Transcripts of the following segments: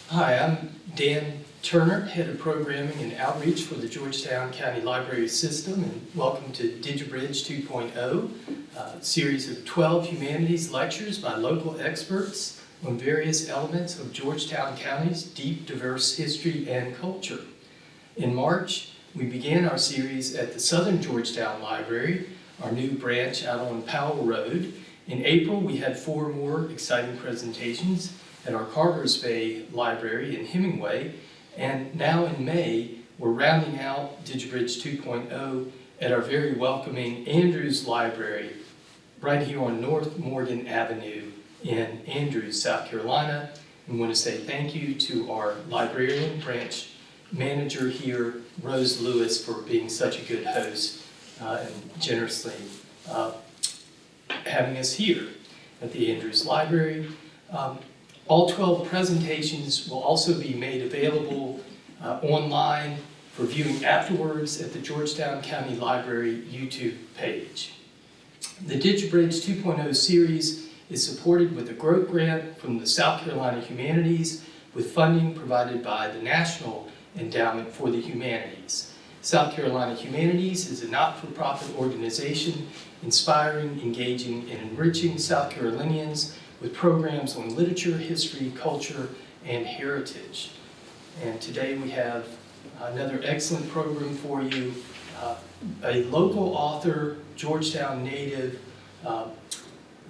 Hi, I'm Dan Turner, Head of Programming and Outreach for the Georgetown County Library System, and welcome to Digibridge 2.0, a series of 12 humanities lectures by local experts on various elements of Georgetown County's deep, diverse history and culture. In March, we began our series at the Southern Georgetown Library, our new branch out on Powell Road. In April, we had 4 more exciting presentations at our Carter's Bay Library in Hemingway, and now in May, we're rounding out Digibridge 2.0 at our very welcoming Andrews Library right here on North Morgan Avenue in Andrews, South Carolina. We want to say thank you to our librarian branch manager here, Rose Lewis, for being such a good host and generously having us here at the Andrews Library. All 12 presentations will also be made available online for viewing afterwards at the Georgetown County Library YouTube page. The Digibridge 2.0 series is supported with a growth grant from the South Carolina Humanities with funding provided by the National Endowment for the Humanities. South Carolina Humanities is a not-for-profit organization inspiring, engaging, and enriching South Carolinians with programs on literature, history, culture, and heritage. And today we have another excellent program for you. A local author, Georgetown native,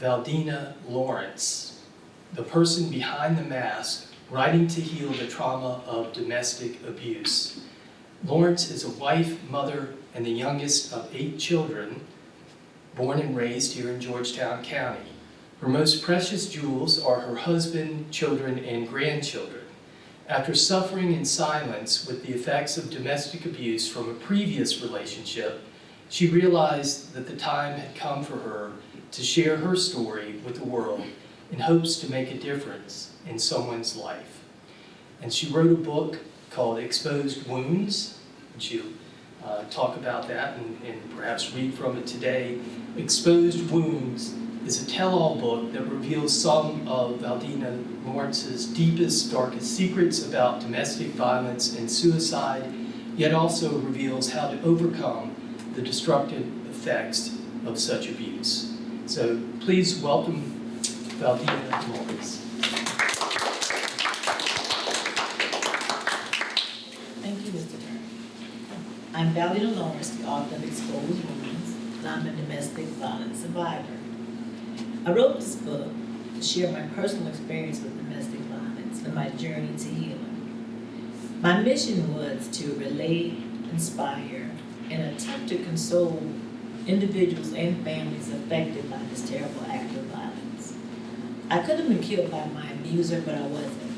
Valdena Lawrence, the person behind the mask, writing to heal the trauma of domestic abuse. Lawerence is a wife, mother, and the youngest of 8 children, born and raised here in Georgetown County. Her most precious jewels are her husband, children, and grandchildren. After suffering in silence with the effects of domestic abuse from a previous relationship, she realized that the time had come for her to share her story with the world in hopes to make a difference in someone's life. And she wrote a book called Exposed Wounds, and she'll talk about that and perhaps read from it today. Exposed Wounds is a tell-all book that reveals some of Valdena Lawrence's deepest, darkest secrets about domestic violence and suicide, yet also reveals how to overcome the destructive effects of such abuse. So please welcome Valdena Lawrence. Thank you, Mr. Turner. I'm Valdena Lawrence, the author of Exposed Wounds, and I'm a domestic violence survivor. I wrote this book to share my personal experience with domestic violence and my journey to healing. My mission was to relate, inspire, and attempt to console individuals and families affected by this terrible act of violence. I could have been killed by my abuser, but I wasn't.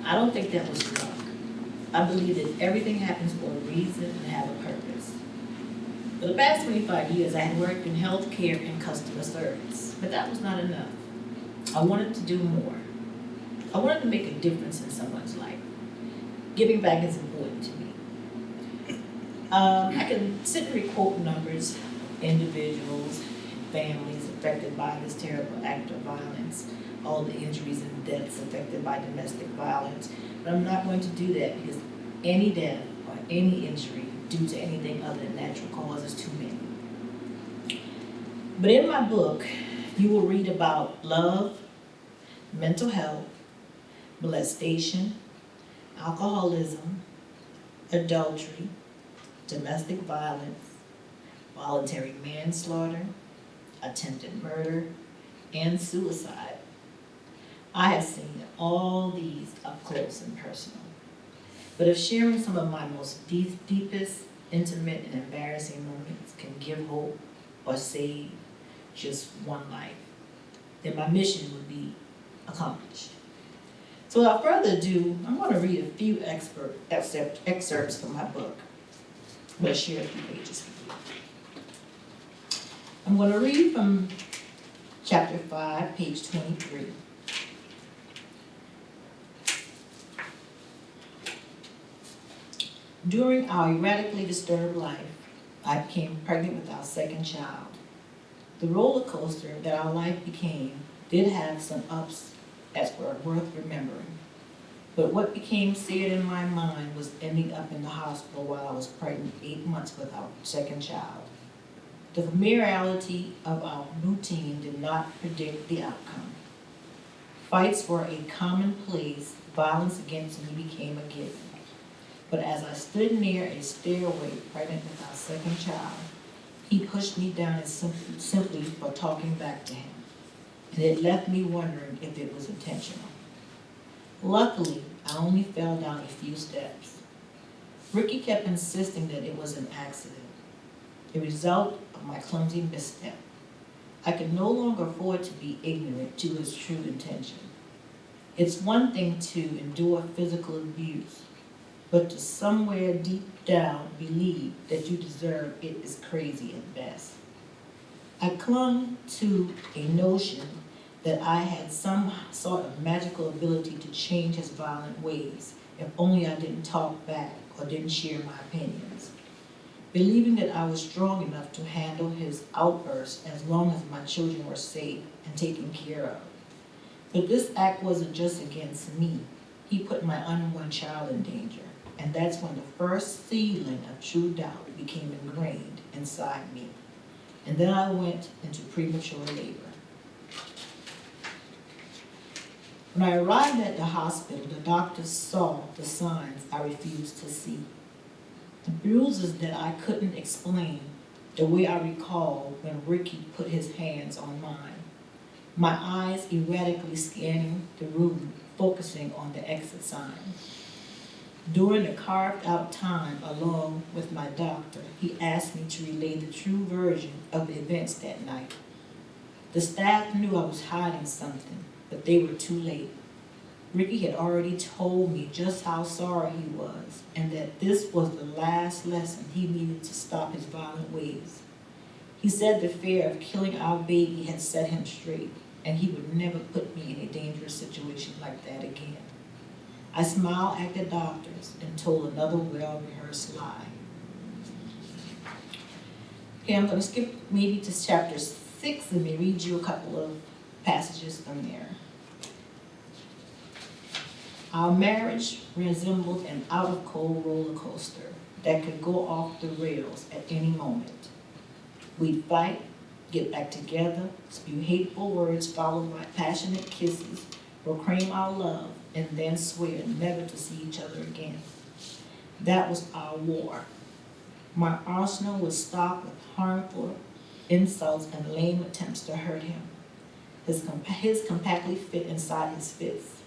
I don't think that was luck. I believe that everything happens for a reason and have a purpose. For the past 25 years, I had worked in healthcare and customer service, but that was not enough. I wanted to do more. I wanted to make a difference in someone's life. Giving back is important to me. I can sit and record numbers, individuals, families affected by this terrible act of violence, all the injuries and deaths affected by domestic violence, but I'm not going to do that because any death or any injury due to anything other than natural causes too many. But in my book, you will read about love, mental health, molestation, alcoholism, adultery, domestic violence, voluntary manslaughter, attempted murder, and suicide. I have seen all these up close and personal. But if sharing some of my most deepest, intimate, and embarrassing moments can give hope or save just one life, then my mission would be accomplished. So without further ado, I'm going to read a few excerpts from my book. I'm going to share a few pages with you. I'm going to read from chapter 5, page 23. During our erratically disturbed life, I became pregnant with our second child. The roller coaster that our life became did have some ups that were worth remembering. But what became seared in my mind was ending up in the hospital while I was pregnant 8 months with our second child. The familiarity of our routine did not predict the outcome. Fights were a commonplace. Violence against me became a given. But as I stood near a stairway pregnant with our second child, he pushed me down simply for talking back to him. And it left me wondering if it was intentional. Luckily, I only fell down a few steps. Ricky kept insisting that it was an accident, the result of my clumsy misstep. I could no longer afford to be ignorant to his true intention. It's one thing to endure physical abuse, but to somewhere deep down believe that you deserve it is crazy at best. I clung to a notion that I had some sort of magical ability to change his violent ways, if only I didn't talk back or didn't share my opinions. Believing that I was strong enough to handle his outbursts as long as my children were safe and taken care of. But this act wasn't just against me. He put my unborn child in danger, and that's when the first seedling of true doubt became ingrained inside me. And then I went into premature labor. When I arrived at the hospital, the doctors saw the signs I refused to see. The bruises that I couldn't explain, the way I recall when Ricky put his hands on mine. My eyes erratically scanning the room, focusing on the exit sign. During the carved out time along with my doctor, he asked me to relay the true version of the events that night. The staff knew I was hiding something, but they were too late. Ricky had already told me just how sorry he was, and that this was the last lesson he needed to stop his violent ways. He said the fear of killing our baby had set him straight, and he would never put me in a dangerous situation like that again. I smiled at the doctors and told another well-rehearsed lie. Okay, I'm going to skip maybe to chapter 6 and maybe read you a couple of passages from there. Our marriage resembled an out-of-cold roller coaster that could go off the rails at any moment. We'd fight, get back together, spew hateful words followed by passionate kisses, proclaim our love, and then swear never to see each other again. That was our war. My arsenal was stocked with harmful insults and lame attempts to hurt him. His compactly fit inside his fists.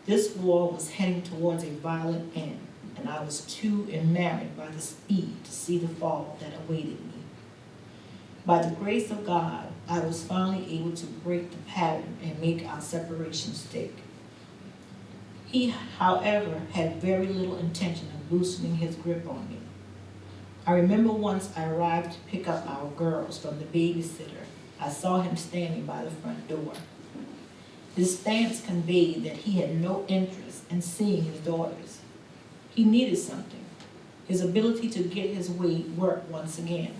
This war was heading towards a violent end, and I was too enamored by the speed to see the fall that awaited me. By the grace of God, I was finally able to break the pattern and make our separation stick. He, however, had very little intention of loosening his grip on me. I remember once I arrived to pick up our girls from the babysitter, I saw him standing by the front door. His stance conveyed that he had no interest in seeing his daughters. He needed something. His ability to get his way worked once again.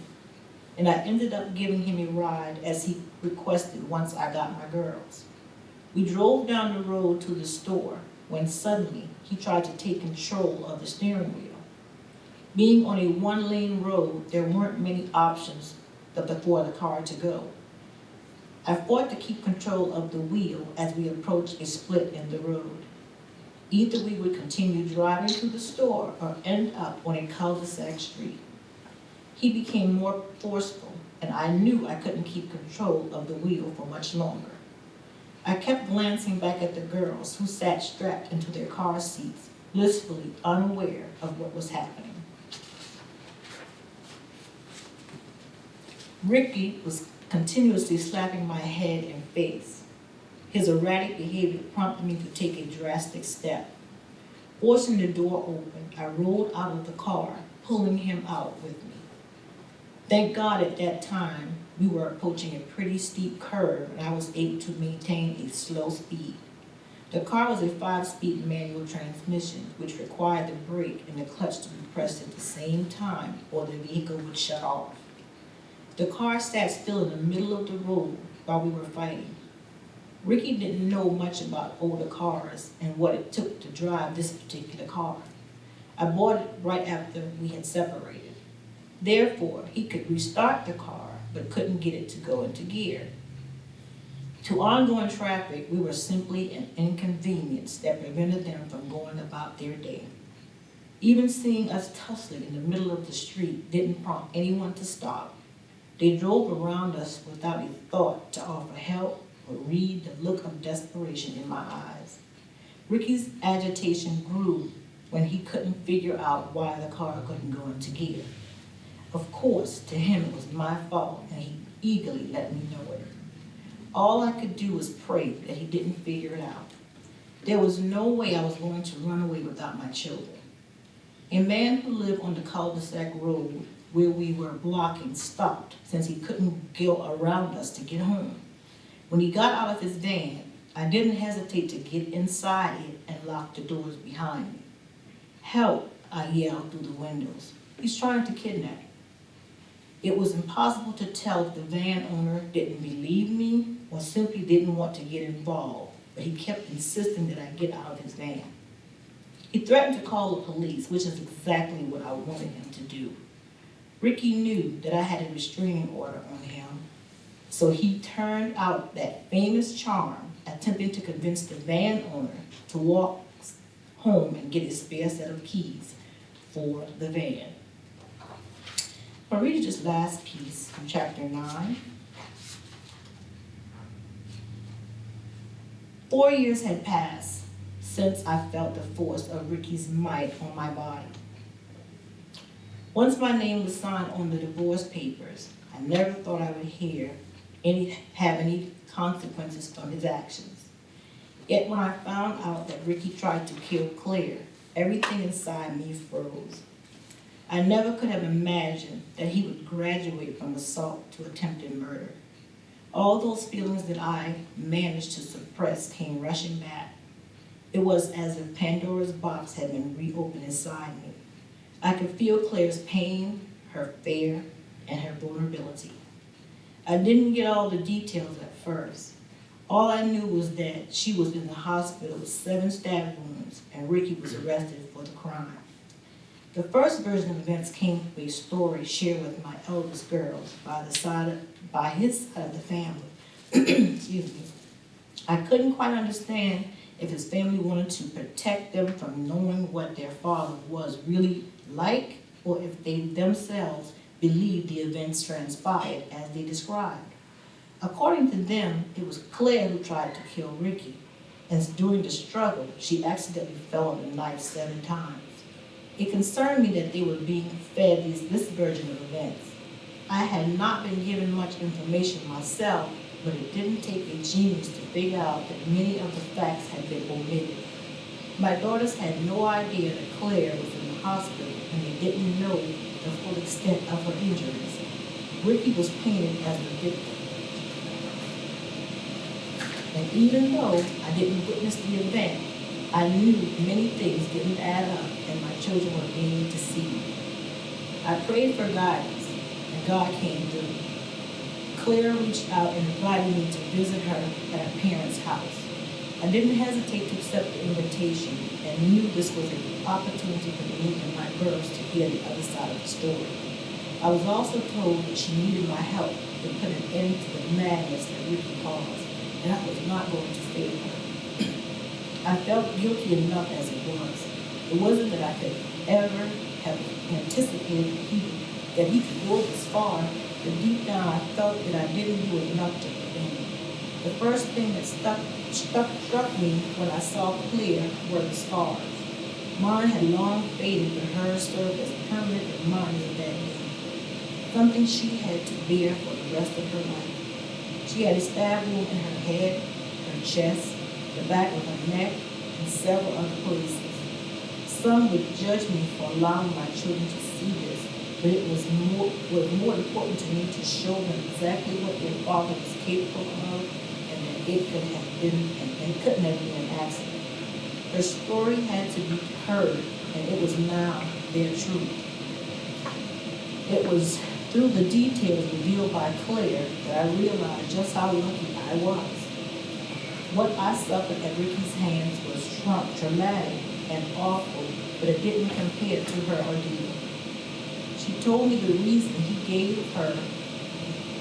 And I ended up giving him a ride as he requested once I got my girls. We drove down the road to the store when suddenly he tried to take control of the steering wheel. Being on a one-lane road, there weren't many options for the car to go. I fought to keep control of the wheel as we approached a split in the road. Either we would continue driving to the store or end up on a cul-de-sac street. He became more forceful, and I knew I couldn't keep control of the wheel for much longer. I kept glancing back at the girls who sat strapped into their car seats, blissfully unaware of what was happening. Ricky was continuously slapping my head and face. His erratic behavior prompted me to take a drastic step. Forcing the door open, I rolled out of the car, pulling him out with me. Thank God at that time, we were approaching a pretty steep curve and I was able to maintain a slow speed. The car was a 5-speed manual transmission, which required the brake and the clutch to be pressed at the same time, or the vehicle would shut off. The car sat still in the middle of the road while we were fighting. Ricky didn't know much about older cars and what it took to drive this particular car. I bought it right after we had separated. Therefore, he could restart the car, but couldn't get it to go into gear. To ongoing traffic, we were simply an inconvenience that prevented them from going about their day. Even seeing us tussling in the middle of the street didn't prompt anyone to stop. They drove around us without a thought to offer help or read the look of desperation in my eyes. Ricky's agitation grew when he couldn't figure out why the car couldn't go into gear. Of course, to him it was my fault, and he eagerly let me know it. All I could do was pray that he didn't figure it out. There was no way I was going to run away without my children. A man who lived on the cul-de-sac road where we were blocking stopped since he couldn't go around us to get home. When he got out of his van, I didn't hesitate to get inside it and lock the doors behind me. "Help," I yelled through the windows. "He's trying to kidnap me." It was impossible to tell if the van owner didn't believe me or simply didn't want to get involved, but he kept insisting that I get out of his van. He threatened to call the police, which is exactly what I wanted him to do. Ricky knew that I had a restraining order on him, so he turned out that famous charm, attempting to convince the van owner to walk home and get a spare set of keys for the van. I'll read you this last piece from chapter 9. 4 years had passed since I felt the force of Ricky's might on my body. Once my name was signed on the divorce papers, I never thought I would have any consequences from his actions. Yet when I found out that Ricky tried to kill Claire, everything inside me froze. I never could have imagined that he would graduate from assault to attempted murder. All those feelings that I managed to suppress came rushing back. It was as if Pandora's box had been reopened inside me. I could feel Claire's pain, her fear, and her vulnerability. I didn't get all the details at first. All I knew was that she was in the hospital with 7 stab wounds, and Ricky was arrested for the crime. The first version of events came from a story shared with my eldest girls by his side of the family. Excuse me. I couldn't quite understand if his family wanted to protect them from knowing what their father was really like, or if they themselves believed the events transpired as they described. According to them, it was Claire who tried to kill Ricky, and during the struggle, she accidentally fell on the knife 7 times. It concerned me that they were being fed this version of events. I had not been given much information myself, but it didn't take a genius to figure out that many of the facts had been omitted. My daughters had no idea that Claire was in the hospital, and they didn't know the full extent of her injuries. Ricky was painted as the victim. And even though I didn't witness the event, I knew many things didn't add up and my children were being deceived. I prayed for guidance, and God came through. Claire reached out and invited me to visit her at her parents' house. I didn't hesitate to accept the invitation and knew this was an opportunity for me and my girls to hear the other side of the story. I was also told that she needed my help to put an end to the madness that Ricky caused, and I was not going to fail her. I felt guilty enough as it was. It wasn't that I could ever have anticipated that he could go this far, but deep down I felt that I didn't do enough to prevent it. The first thing that struck me when I saw Claire were the scars. Mine had long faded, but hers served as permanent reminders of that day. Something she had to bear for the rest of her life. She had a stab wound in her head, her chest, the back of her neck, and several other places. Some would judge me for allowing my children to see this, but it was more important to me to show them exactly what their father was capable of, and that it could have been, and it couldn't have been an accident. Her story had to be heard, and it was now their truth. It was through the details revealed by Claire that I realized just how lucky I was. What I suffered at Ricky's hands was traumatic and awful, but it didn't compare to her ordeal. She told me the reason he gave her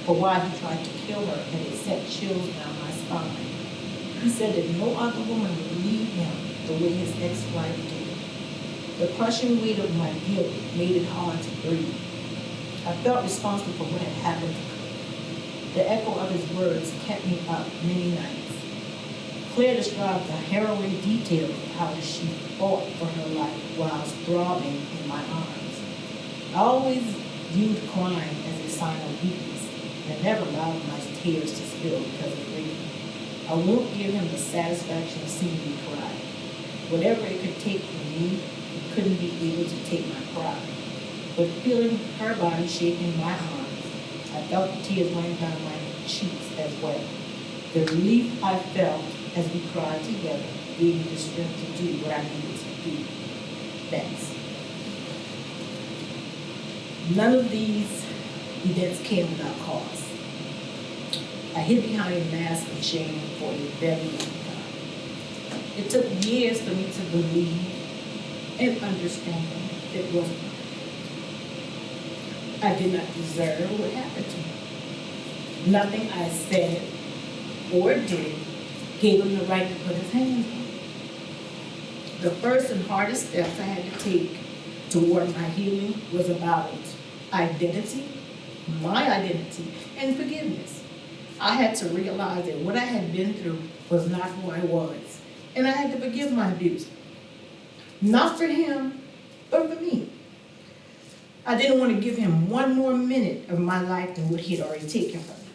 for why he tried to kill her, and it sent chills down my spine. He said that no other woman would leave him the way his ex-wife did. The crushing weight of my guilt made it hard to breathe. I felt responsible for what had happened to her. The echo of his words kept me up many nights. Claire described the harrowing details of how she fought for her life while throbbing in my arms. I always viewed crying as a sign of weakness, and I never allowed my tears to spill because of grief. I won't give him the satisfaction of seeing me cry. Whatever it could take from me, it couldn't be able to take my cry. But feeling her body shaping my arms, I felt the tears running down my cheeks as well. The relief I felt as we cried together gave me the strength to do what I needed to do next. None of these events came without cause. I hid behind a mask of shame for a very long time. It took years for me to believe and understand it wasn't mine. I did not deserve what happened to me. Nothing I said or did gave him the right to put his hands on me. The first and hardest steps I had to take toward my healing was about identity, my identity, and forgiveness. I had to realize that what I had been through was not who I was, and I had to forgive my abuser. Not for him, but for me. I didn't want to give him one more minute of my life than what he had already taken from me.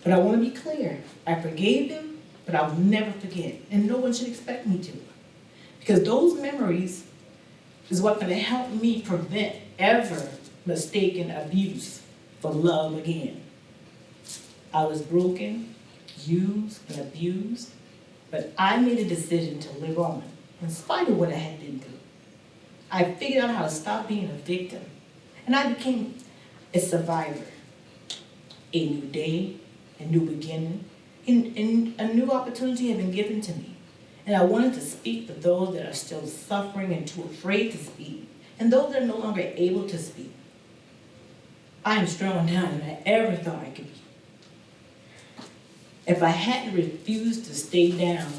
But I want to be clear. I forgave him, but I will never forget, and no one should expect me to. Because those memories is what's going to help me prevent ever mistaken abuse for love again. I was broken, used, and abused, but I made a decision to live on in spite of what I had been through. I figured out how to stop being a victim, and I became a survivor. A new day, a new beginning, and a new opportunity had been given to me. And I wanted to speak for those that are still suffering and too afraid to speak, and those that are no longer able to speak. I am stronger now than I ever thought I could be. If I hadn't refused to stay down,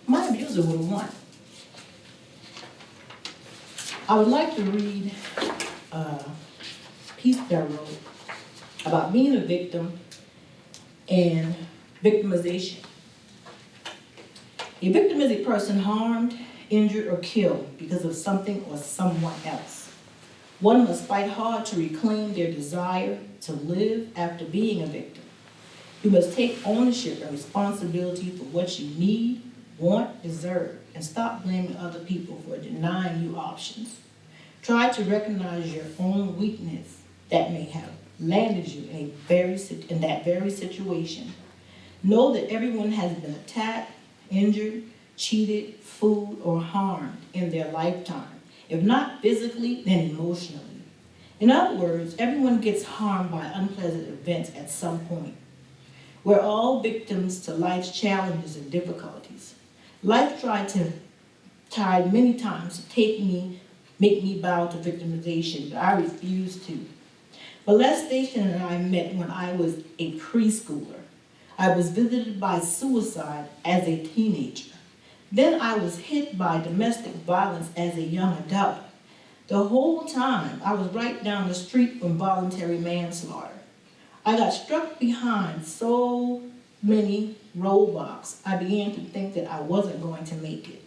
my abuser would have won. I would like to read a piece that I wrote about being a victim and victimization. A victim is a person harmed, injured, or killed because of something or someone else. One must fight hard to reclaim their desire to live after being a victim. You must take ownership and responsibility for what you need, want, deserve, and stop blaming other people for denying you options. Try to recognize your own weakness that may have landed you in that very situation. Know that everyone has been attacked, injured, cheated, fooled, or harmed in their lifetime, if not physically, then emotionally. In other words, everyone gets harmed by unpleasant events at some point. We're all victims to life's challenges and difficulties. Life tried many times to make me bow to victimization, but I refused to. Molestation and I met when I was a preschooler. I was visited by suicide as a teenager. Then I was hit by domestic violence as a young adult. The whole time, I was right down the street from voluntary manslaughter. I got struck behind so many roadblocks, I began to think that I wasn't going to make it.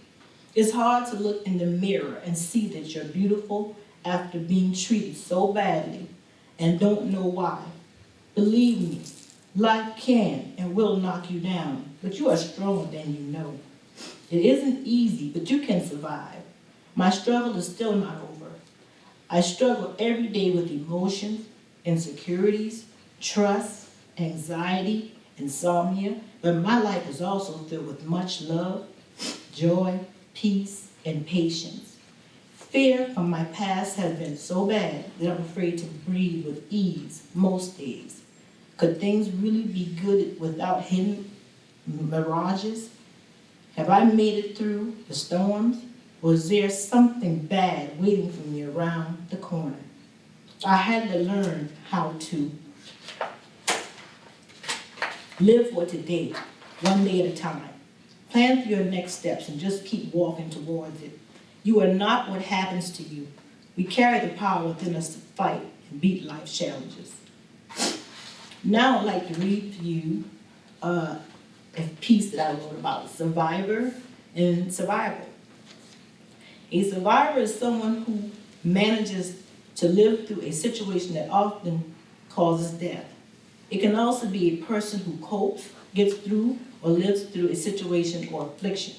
It's hard to look in the mirror and see that you're beautiful after being treated so badly and don't know why. Believe me, life can and will knock you down, but you are stronger than you know. It isn't easy, but you can survive. My struggle is still not over. I struggle every day with emotions, insecurities, trust, anxiety, insomnia, but my life is also filled with much love, joy, peace, and patience. Fear from my past has been so bad that I'm afraid to breathe with ease most days. Could things really be good without hidden mirages? Have I made it through the storms? Or is there something bad waiting for me around the corner? I had to learn how to live for today, one day at a time. Plan for your next steps and just keep walking towards it. You are not what happens to you. We carry the power within us to fight and beat life's challenges. Now I'd like to read for you a piece that I wrote about survivor and survival. A survivor is someone who manages to live through a situation that often causes death. It can also be a person who copes, gets through, or lives through a situation or affliction.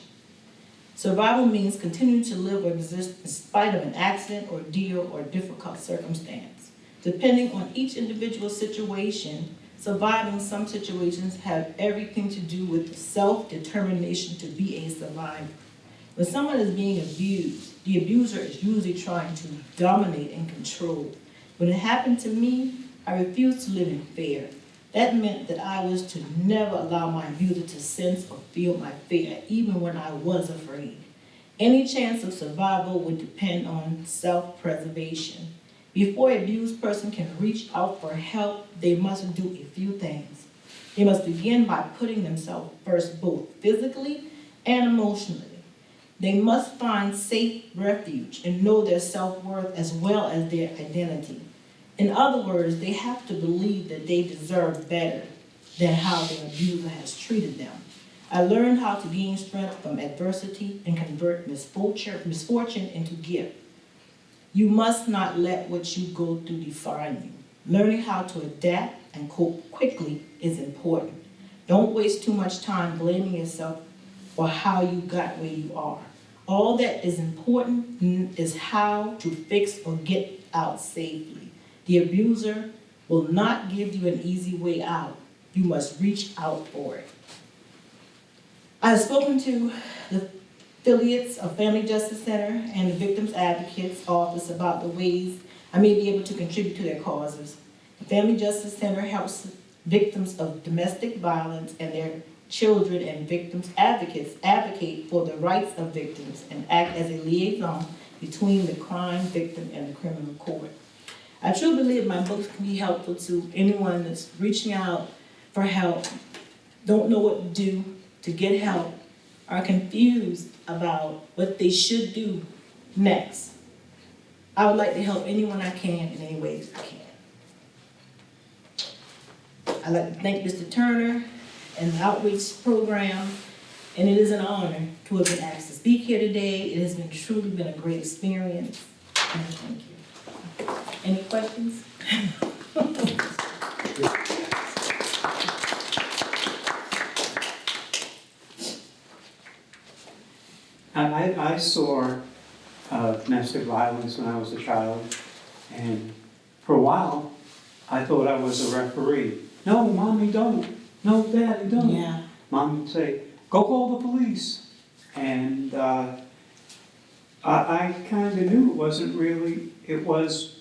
Survival means continuing to live or exist in spite of an accident, ordeal, or difficult circumstance. Depending on each individual situation, surviving some situations have everything to do with the self-determination to be a survivor. When someone is being abused, the abuser is usually trying to dominate and control. When it happened to me, I refused to live in fear. That meant that I was to never allow my abuser to sense or feel my fear, even when I was afraid. Any chance of survival would depend on self-preservation. Before an abused person can reach out for help, they must do a few things. They must begin by putting themselves first, both physically and emotionally. They must find safe refuge and know their self-worth as well as their identity. In other words, they have to believe that they deserve better than how their abuser has treated them. I learned how to gain strength from adversity and convert misfortune into gift. You must not let what you go through define you. Learning how to adapt and cope quickly is important. Don't waste too much time blaming yourself for how you got where you are. All that is important is how to fix or get out safely. The abuser will not give you an easy way out. You must reach out for it. I have spoken to the affiliates of Family Justice Center and the Victims Advocates Office about the ways I may be able to contribute to their causes. The Family Justice Center helps victims of domestic violence and their children, and victims advocates advocate for the rights of victims and act as a liaison between the crime victim and the criminal court. I truly believe my books can be helpful to anyone that's reaching out for help, don't know what to do to get help, are confused about what they should do next. I would like to help anyone I can in any ways I can. I'd like to thank Mr. Turner and the outreach program, and it is an honor to have been asked to speak here today. It has truly been a great experience, and thank you. Any questions? I saw domestic violence when I was a child, and for a while, I thought I was a referee. No, Mommy, don't. No, Daddy, don't. Yeah. Mom would say, go call the police. And I kind of knew it wasn't really, it was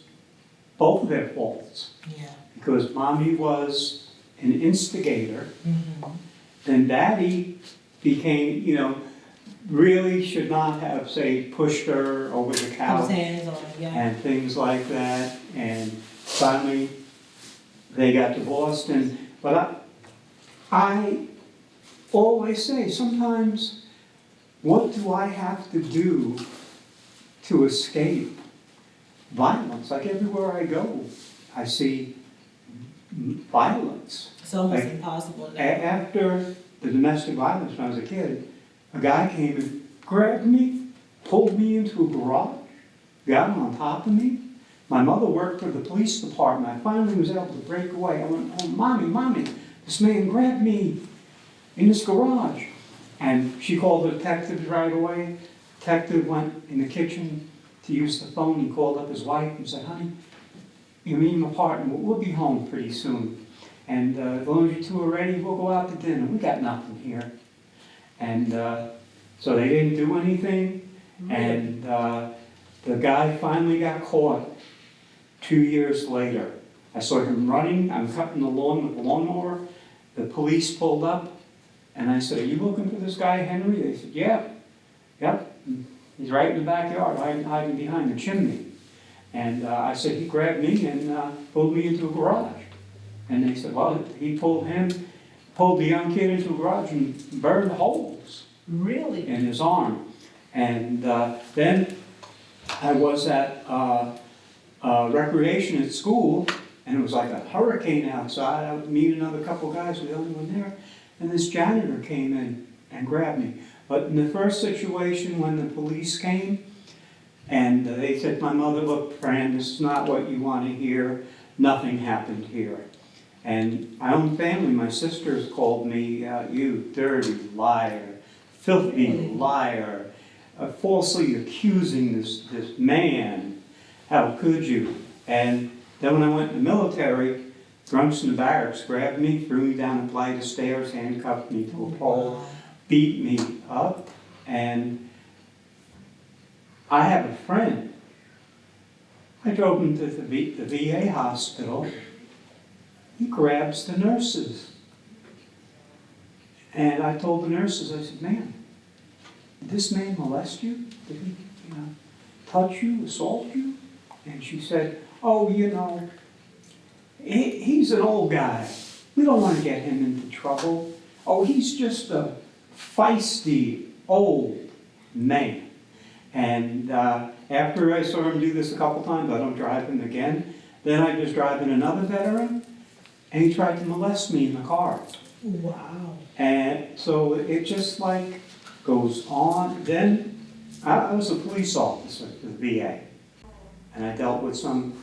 both of their faults. Yeah. Because Mommy was an instigator, Mm-hmm. then Daddy became, really should not have, say, pushed her over the Put couch his hands on it, yeah. and things like that. And finally, they got divorced. But I always say, sometimes, what do I have to do to escape violence? Like everywhere I go, I see violence. It's almost Like, impossible now. After the domestic violence when I was a kid, a guy came and grabbed me, pulled me into a garage, got on top of me. My mother worked for the police department. I finally was able to break away. I went, oh, Mommy, this man grabbed me in this garage. And she called the detectives right away. Detective went in the kitchen to use the phone. He called up his wife and said, honey, you meet him apart and we'll be home pretty soon. and as long as you two are ready, we'll go out to dinner. We got nothing here. And so they didn't do anything, and the guy finally got caught 2 years later. I saw him running, I'm cutting the lawn with the lawnmower, the police pulled up, and I said, "Are you looking for this guy, Henry?" They said, Yep, he's right in the backyard, hiding behind the chimney. And I said, "He grabbed me and pulled me into a garage." And they said, "Well, he pulled the young kid into a garage and burned holes Really? in his arm." And then I was at recreation at school, and it was like a hurricane outside. I would meet another couple guys, we were the only one there, and this janitor came in and grabbed me. But in the first situation, when the police came, and they said to my mother, "Look, Fran, this is not what you want to hear. Nothing happened here." And my own family, my sisters called me, "You dirty liar, filthy liar, falsely accusing this man. How could you?" And then when I went in the military, drunks in the barracks grabbed me, threw me down a flight of stairs, handcuffed me to a pole, beat me up. And I have a friend. I drove him to the VA hospital. He grabs the nurses. And I told the nurses, I said, "Man, did this man molest you? Did he, touch you, assault you?" And she said, "Oh, he's an old guy. We don't want to get him into trouble. Oh, he's just a feisty old man." And after I saw him do this a couple times, I don't drive him again. Then I was driving another veteran, and he tried to molest me in the car. Wow. And so it just like goes on. Then I was a police officer at the VA, and I dealt with some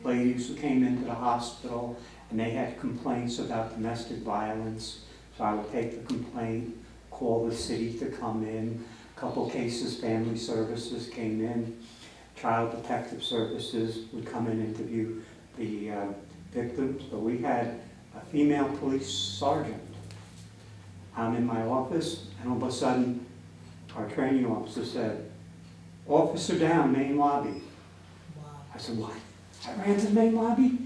ladies who came into the hospital, and they had complaints about domestic violence. So I would take the complaint, call the city to come in. A couple cases, family services came in. Child protective services would come and interview the victims. So we had a female police sergeant. I'm in my office, and all of a sudden, our training officer said, "Officer down, main lobby." Wow. I said, "What?" I ran to the main lobby.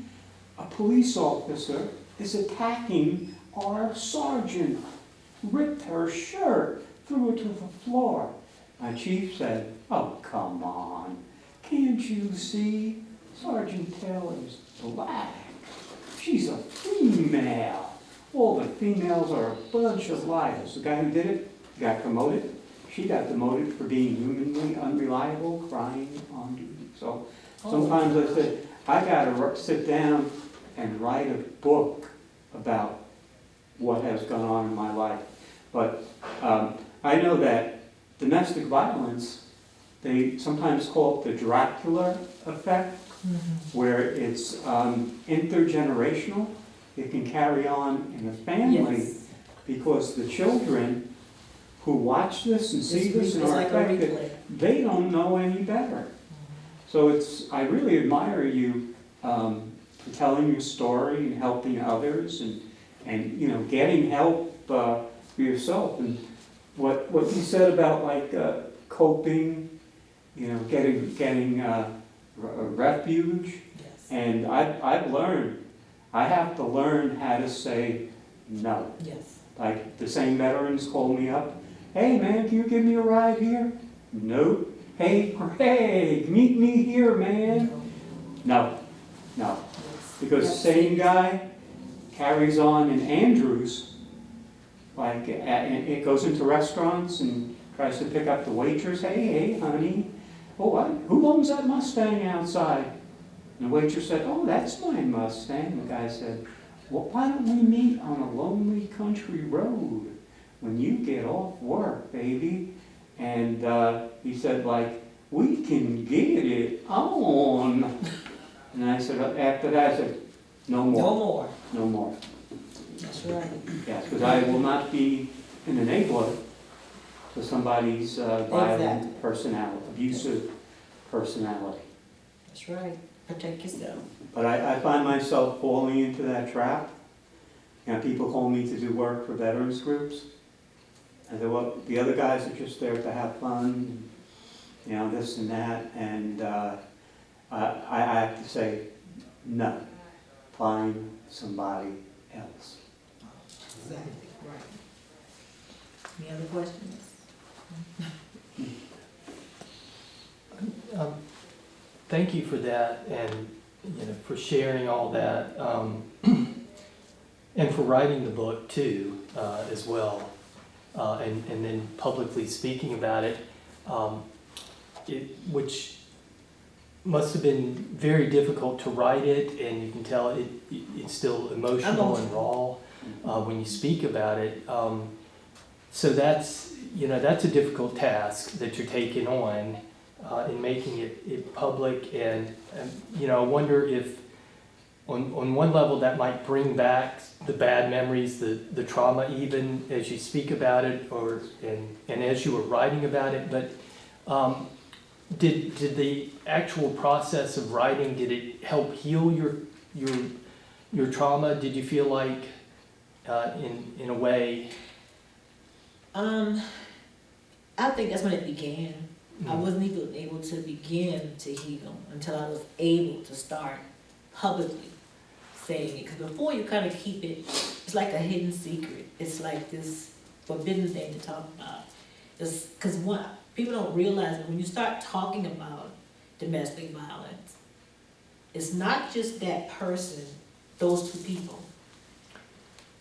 A police officer is attacking our sergeant. Ripped her shirt, threw her to the floor. My chief said, "Oh, come on. Can't you see? Sergeant Taylor's black. She's a female. All the females are a bunch of liars." The guy who did it got promoted. She got demoted for being humanly unreliable, crying on duty. So sometimes I said, I gotta sit down and write a book about what has gone on in my life. But I know that domestic violence, they sometimes call it the Dracula effect, where it's intergenerational. It can carry on in a family, Yes. because the children who watch this and see this and It's are like a affected, replay. they don't know any better. So I really admire you for telling your story and helping others, and getting help for yourself. And what you said about coping, getting a refuge. Yes. And I've learned, I have to learn how to say no. Yes. Like the same veterans call me up, "Hey man, can you give me a ride here?" "Nope." "Hey Greg, meet me here, man." No. Yes. Because the same guy carries on in Andrews, and it goes into restaurants and tries to pick up the waitress. Hey, honey, who owns that Mustang outside?" And the waitress said, "Oh, that's my Mustang." The guy said, "Well, why don't we meet on a lonely country road when you get off work, baby?" And he said, "We can get it on." And I said, after that, I said, "No more. No more. No more." That's right. Yes, because I will not be an enabler to somebody's violent Exactly. personality, abusive personality. That's right. Protect yourself. But I find myself falling into that trap, You know, people call me to do work for veterans groups. And they, well, the other guys are just there to have fun, you know, this and that. And I have to say, no, find somebody else. Exactly, right. Any other questions? Thank you for that, and for sharing all that, and for writing the book too, as well, and then publicly speaking about it, which must have been very difficult to write it, and you can tell it's still emotional and raw when you speak about it. So that's a difficult task that you're taking on. In making it public, and I wonder if on one level that might bring back the bad memories, the trauma, even as you speak about it, and as you were writing about it. But did the actual process of writing, did it help heal your trauma? Did you feel like in a way? I think that's when it began. I wasn't even able to begin to heal until I was able to start publicly saying it. Because before, you kind of keep it, it's like a hidden secret. It's like this forbidden thing to talk about. Because people don't realize that when you start talking about domestic violence, it's not just that person, those two people.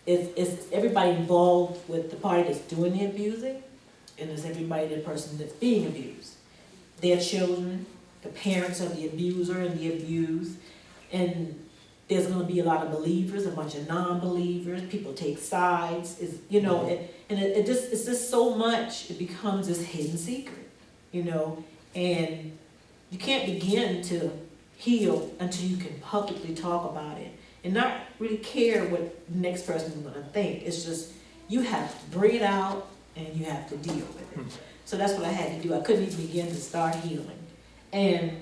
It's everybody involved with the party that's doing the abusing, and it's everybody, the person that's being abused. Their children, the parents of the abuser and the abused, and there's going to be a lot of believers, a bunch of non-believers. People take sides. It's it's just so much. It becomes this hidden secret, and you can't begin to heal until you can publicly talk about it and not really care what the next person is going to think. It's just you have to bring it out and you have to deal with it. So that's what I had to do. I couldn't even begin to start healing. And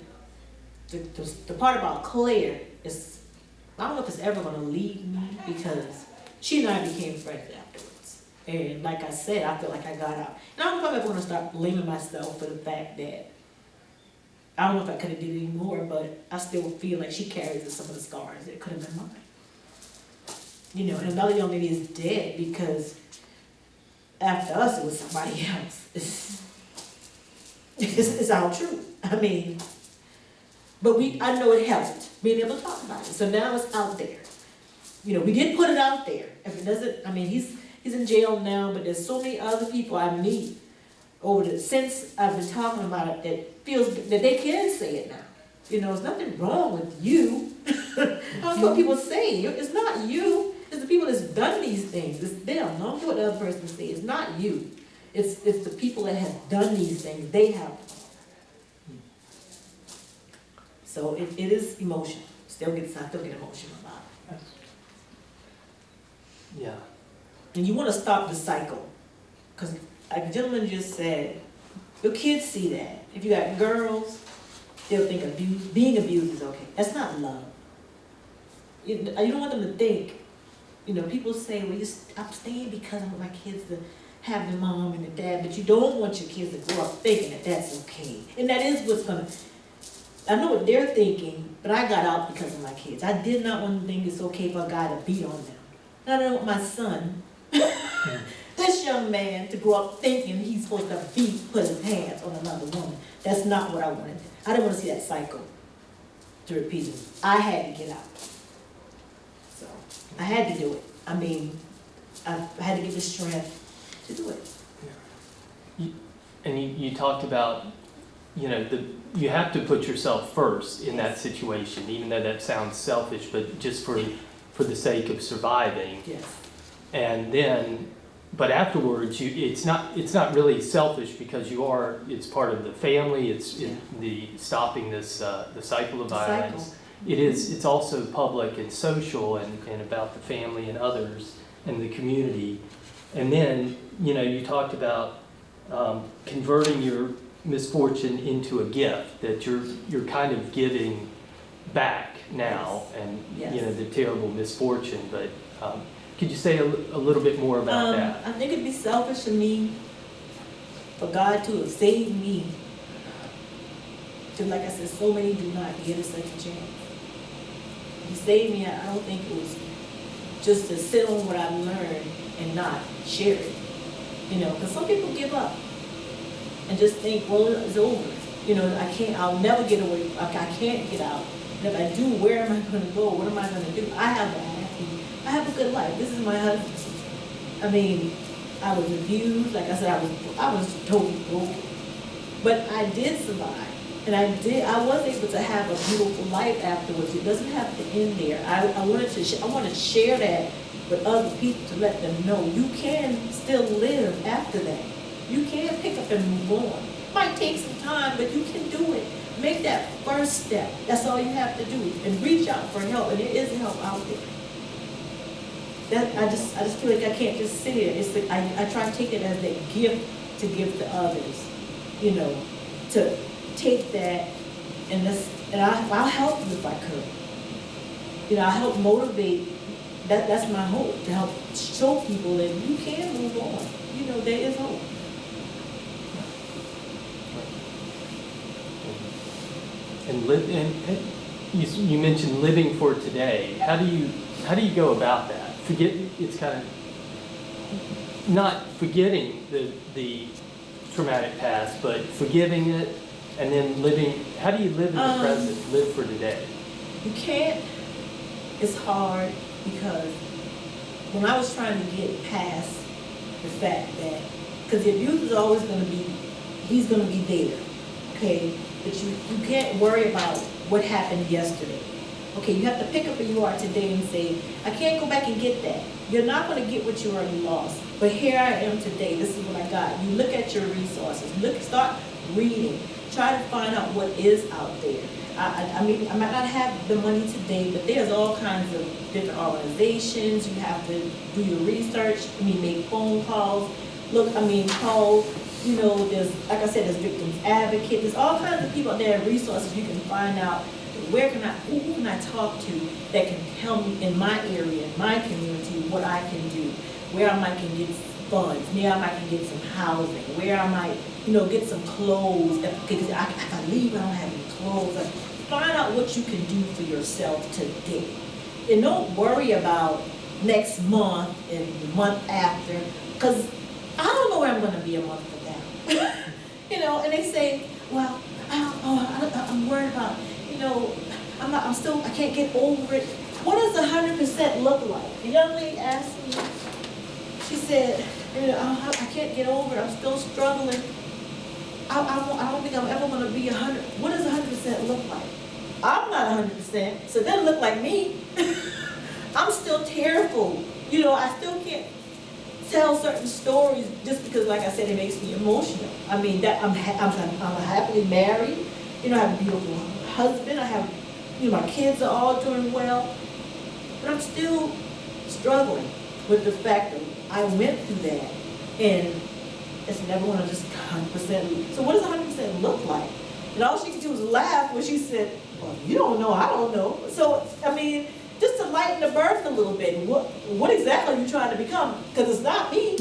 the part about Claire is, I don't know if it's ever going to leave me, because she and I became friends afterwards. And like I said, I feel like I got out. And I don't know if I'm ever going to start blaming myself for the fact that, I don't know if I could have did any more, but I still feel like she carries some of the scars that could have been mine. And another young lady is dead because after us, it was somebody else. It's our truth. I mean, but I know it helped being able to talk about it. So now it's out there. We did put it out there. If it doesn't, he's in jail now, but there's so many other people I meet since I've been talking about it that feels that they can say it now. There's nothing wrong with you. That's what people say. It's not you. It's the people that's done these things. It's them. Don't do what the other person says. It's not you. It's the people that have done these things. They have. So it is emotional. I still get emotional about it. Yeah. And you want to stop the cycle. Because like the gentleman just said, your kids see that. If you got girls, they'll think being abused is okay. That's not love. You don't want them to think, people say, well, I'm staying because I want my kids to have the mom and the dad, but you don't want your kids to grow up thinking that that's okay. And that is what's going to, I know what they're thinking, but I got out because of my kids. I did not want to think it's okay for a guy to beat on them. And I don't want my son, this young man, to grow up thinking he's supposed to put his hands on another woman. That's not what I wanted. I didn't want to see that cycle to repeat it. I had to get out. So I had to do it. I had to get the strength to do it. And you talked about, you have to put yourself first in that situation, even though that sounds selfish, but just for the sake of surviving. Yes. And then, but afterwards, it's not really selfish, because it's part of the family. It's the stopping this the cycle of violence. It's also public and social, and about the family and others and the community. And then, you talked about converting your misfortune into a gift, that you're kind of giving back now and, Yes. you know, the terrible misfortune, but could you say a little bit more about that? I think it'd be selfish of me for God to have saved me. Because like I said, so many do not get a second chance. He saved me. I don't think it was just to sit on what I've learned and not share it. You know, because some people give up and just think, well, it's over. You know, I'll never get away. I can't get out. And if I do, where am I going to go? What am I going to do? I have a good life. This is my husband. I mean, I was abused. Like I said, I was totally broken. But I did survive. And I was able to have a beautiful life afterwards. It doesn't have to end there. I want to share that with other people to let them know you can still live after that. You can pick up and move on. Might take some time, but you can do it. Make that first step. That's all you have to do. And reach out for help. And there is help out there. I just feel like I can't just sit here. It's like I try to take it as a gift to give to others. You know, to take that and I'll help you if I could. You know, I'll help motivate. That's my hope, to help show people that you can move on. You know, there is hope. And you mentioned living for today. How do you go about that? It's kind of not forgetting the traumatic past, but forgiving it and then living. How do you live in the present? Live for today. You can't. It's hard because when I was trying to get past the fact that, because the abuse is always going to be, he's going to be there, okay? But you can't worry about what happened yesterday. Okay, you have to pick up where you are today and say, I can't go back and get that. You're not going to get what you already lost. But here I am today. This is what I got. You look at your resources. Start reading. Try to find out what is out there. I mean, I might not have the money today, but there's all kinds of different organizations. You have to do your research. Make phone calls. Call. You know, there's, like I said, there's victims advocate. There's all kinds of people out there, resources you can find out. Who can I talk to that can help me in my area, in my community, what I can do, where I might can get funds, where I might can get some housing, where I might, get some clothes. Because if I leave, I don't have any clothes. Find out what you can do for yourself today. And don't worry about next month and the month after, because I don't know where I'm going to be a month from now. And they say, well, I'm worried about, I can't get over it. What does 100% look like? The young lady asked me, she said, I can't get over it, I'm still struggling. I don't think I'm ever going to be 100. What does 100% look like? I'm not 100%, so it doesn't look like me. I'm still terrible. I still can't tell certain stories just because, like I said, it makes me emotional. I mean, that I'm happily married. I have a beautiful husband. I have, my kids are all doing well, but I'm still struggling with the fact that I went through that, and it's never going to just 100%. So what does 100% look like? And all she could do was laugh when she said, well, you don't know, I don't know. So, just to lighten the burden a little bit, what exactly are you trying to become? Because it's not me.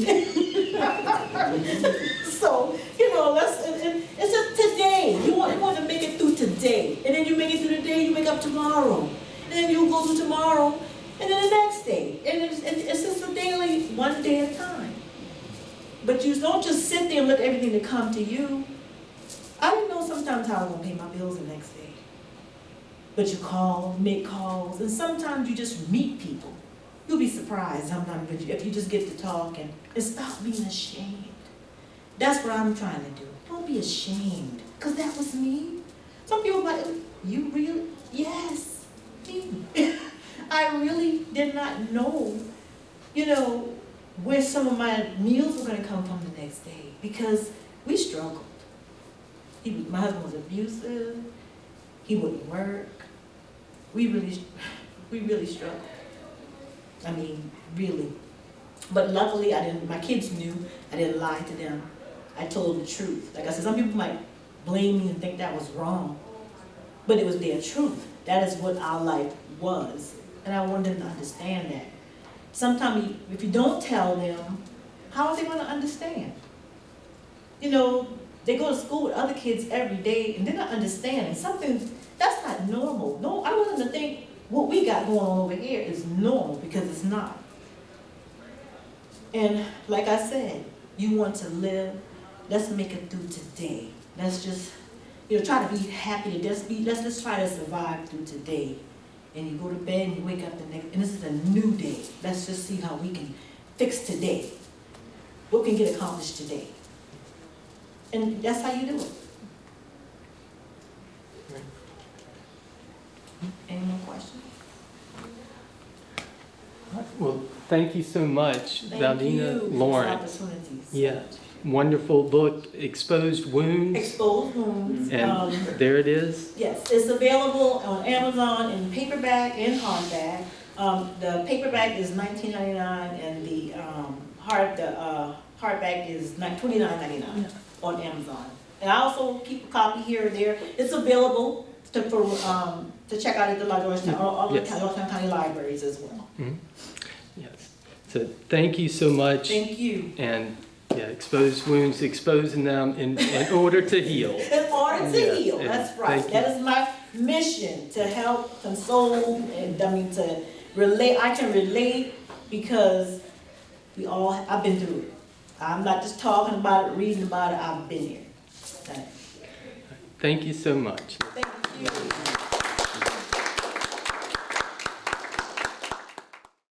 So, it's just today. You want to make it through today. And then you make it through the day, you wake up tomorrow. And then you go through tomorrow, and then the next day. And it's just a daily, one day at a time. But you don't just sit there and let everything to come to you. I didn't know sometimes how I was going to pay my bills the next day. But you call, make calls, and sometimes you just meet people. You'll be surprised sometimes if you just get to talk and stop being ashamed. That's what I'm trying to do. Don't be ashamed, because that was me. Some people are like, you really? Yes, me. I really did not know, where some of my meals were going to come from the next day, because we struggled. My husband was abusive. He wouldn't work. We really struggled. Really. But luckily, my kids knew I didn't lie to them. I told the truth. Like I said, some people might blame me and think that was wrong, but it was their truth. that is what our life was. And I want them to understand that. Sometimes if you don't tell them, how are they gonna understand? You know, they go to school with other kids every day and they're not understanding something that's not normal. No, I want them to think what we got going on over here is normal, because it's not. And like I said, you want to live, let's make it through today. Let's just, try to be happy, let's just try to survive through today. And you go to bed and you wake up the next, and this is a new day. Let's just see how we can fix today. What can get accomplished today? And that's how you do it. Any more questions? Well, thank you so much, Thank Valdena you for Lawrence. opportunities. Yeah, wonderful book, Exposed Wounds. Exposed Wounds. And there it is. Yes, it's available on Amazon in paperback and hardback. The paperback is $19.99 and the hardback is $29.99 on Amazon. And I also keep a copy here or there. It's available to check out at the Georgetown or Yes. Georgetown County Libraries as well. Mhm. Yes. So thank you so much. Thank you. And yeah, Exposed Wounds, exposing them in order to heal. In order to Yes, heal, and that's right. thank That is my mission, to help, console, and to relate. I can relate because I've been through it. I'm not just talking about it, reading about it, I've been here. Thank you so much. Thank